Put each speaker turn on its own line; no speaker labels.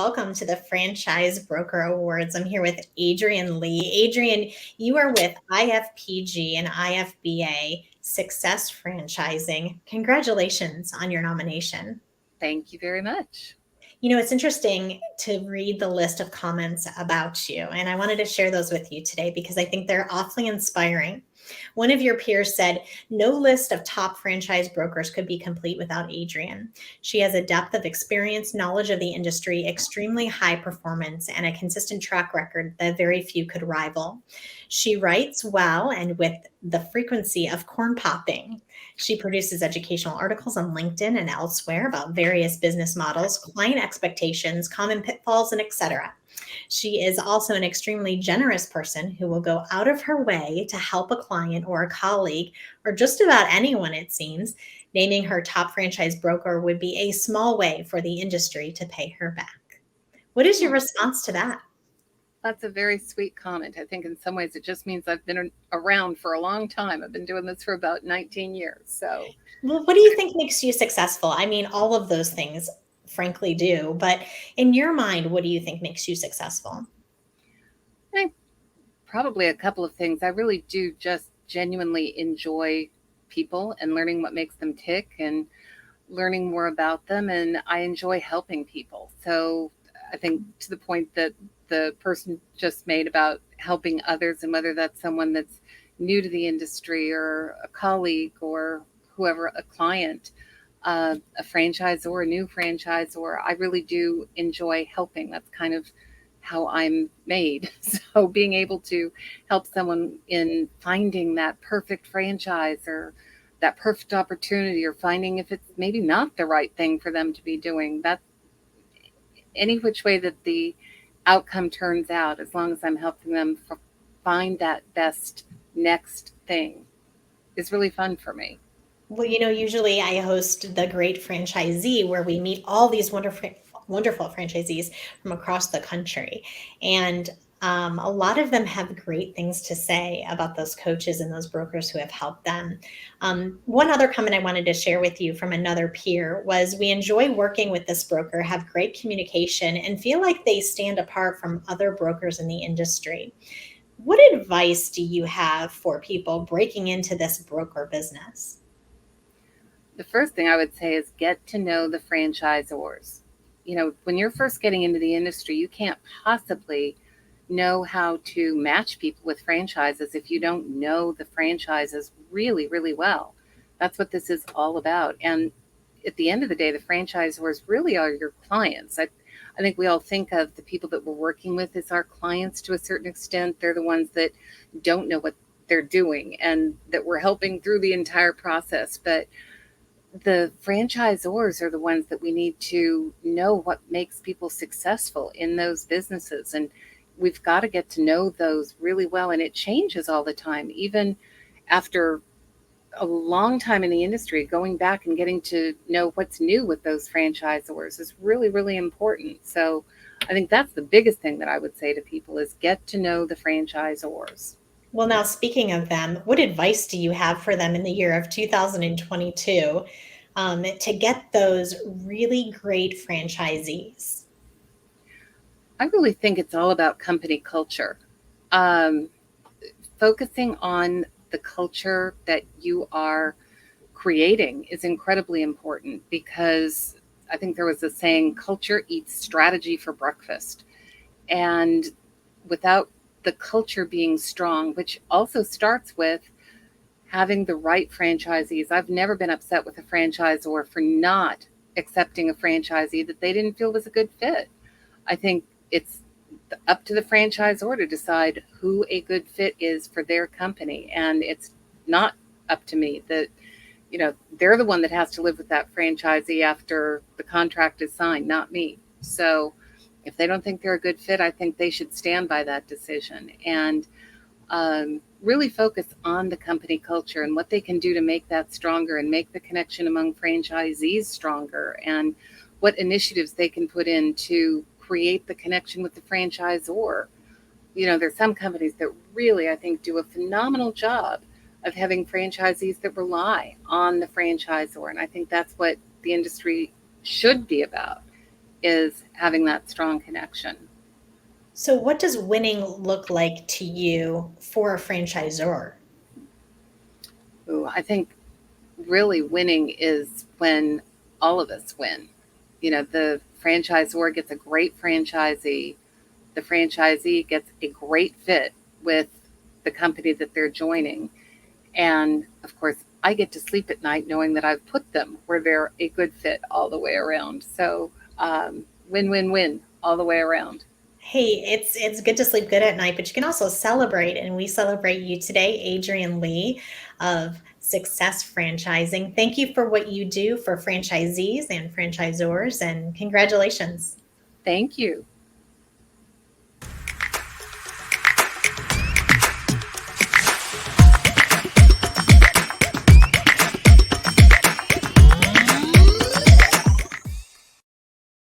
welcome to the Franchise Broker Awards. I'm here with Adrienne Leigh. Adrienne, you are with IFPG and IFBA Success Franchising. Congratulations on your nomination.
Thank you very much.
You know, it's interesting to read the list of comments about you, and I wanted to share those with you today because I think they're awfully inspiring. One of your peers said, no list of top franchise brokers could be complete without Adrienne. She has a depth of experience, knowledge of the industry, extremely high performance, and a consistent track record that very few could rival. She writes well and with the frequency of corn popping. She produces educational articles on LinkedIn and elsewhere about various business models, client expectations, common pitfalls, and etc. She is also an extremely generous person who will go out of her way to help a client or a colleague, or just about anyone, it seems. Naming her top franchise broker would be a small way for the industry to pay her back. What is your response to that?
That's a very sweet comment. I think in some ways it just means I've been around for a long time. I've been doing this for about 19 years. So,
Well, what do you think makes you successful? I mean, all of those things, frankly, do. But in your mind, what do you think makes you successful?
I think probably a couple of things. I really do just genuinely enjoy people and learning what makes them tick and learning more about them. And I enjoy helping people. So, I think to the point that the person just made about helping others, and whether that's someone that's new to the industry or a colleague or whoever, a client, a franchisor, a new franchisor, I really do enjoy helping. That's kind of how I'm made. So being able to help someone in finding that perfect franchise or that perfect opportunity, or finding if it's maybe not the right thing for them to be doing, that any which way that the outcome turns out, as long as I'm helping them find that best next thing, is really fun for me.
Well, you know, usually I host the Great Franchisee where we meet all these wonderful franchisees from across the country. And a lot of them have great things to say about those coaches and those brokers who have helped them. One other comment I wanted to share with you from another peer was, we enjoy working with this broker, have great communication, and feel like they stand apart from other brokers in the industry. What advice do you have for people breaking into this broker business?
The first thing I would say is get to know the franchisors. You know, when you're first getting into the industry, you can't possibly know how to match people with franchises if you don't know the franchises really, really well. That's what this is all about. And at the end of the day, the franchisors really are your clients. I think we all think of the people that we're working with as our clients to a certain extent. They're the ones that don't know what they're doing and that we're helping through the entire process. But the franchisors are the ones that we need to know what makes people successful in those businesses. And we've got to get to know those really well. And it changes all the time. Even after a long time in the industry, going back and getting to know what's new with those franchisors is really, really important. So I think that's the biggest thing that I would say to people is get to know the franchisors.
Well, now speaking of them, what advice do you have for them in the year of 2022 to get those really great franchisees?
I really think it's all about company culture. Um, Focusing on the culture that you are creating is incredibly important, because I think there was a saying, culture eats strategy for breakfast. And without the culture being strong, which also starts with having the right franchisees. I've never been upset with a franchisor for not accepting a franchisee that they didn't feel was a good fit. I think it's up to the franchisor to decide who a good fit is for their company. And it's not up to me. That, you know, they're the one that has to live with that franchisee after the contract is signed, not me. So if they don't think they're a good fit, I think they should stand by that decision and really focus on the company culture and what they can do to make that stronger and make the connection among franchisees stronger, and what initiatives they can put in to create the connection with the franchisor. You know, there's some companies that really, I think, do a phenomenal job of having franchisees that rely on the franchisor. And I think that's what the industry should be about, is having that strong connection.
So, what does winning look like to you for a franchisor?
Ooh, I think really winning is when all of us win. You know, the franchisor gets a great franchisee, the franchisee gets a great fit with the company that they're joining. And of course, I get to sleep at night knowing that I've put them where they're a good fit all the way around. So, win, win, win all the way around.
Hey, it's good to sleep good at night, but you can also celebrate, and we celebrate you today, Adrienne Leigh of Success Franchising. Thank you for what you do for franchisees and franchisors, and congratulations.
Thank you.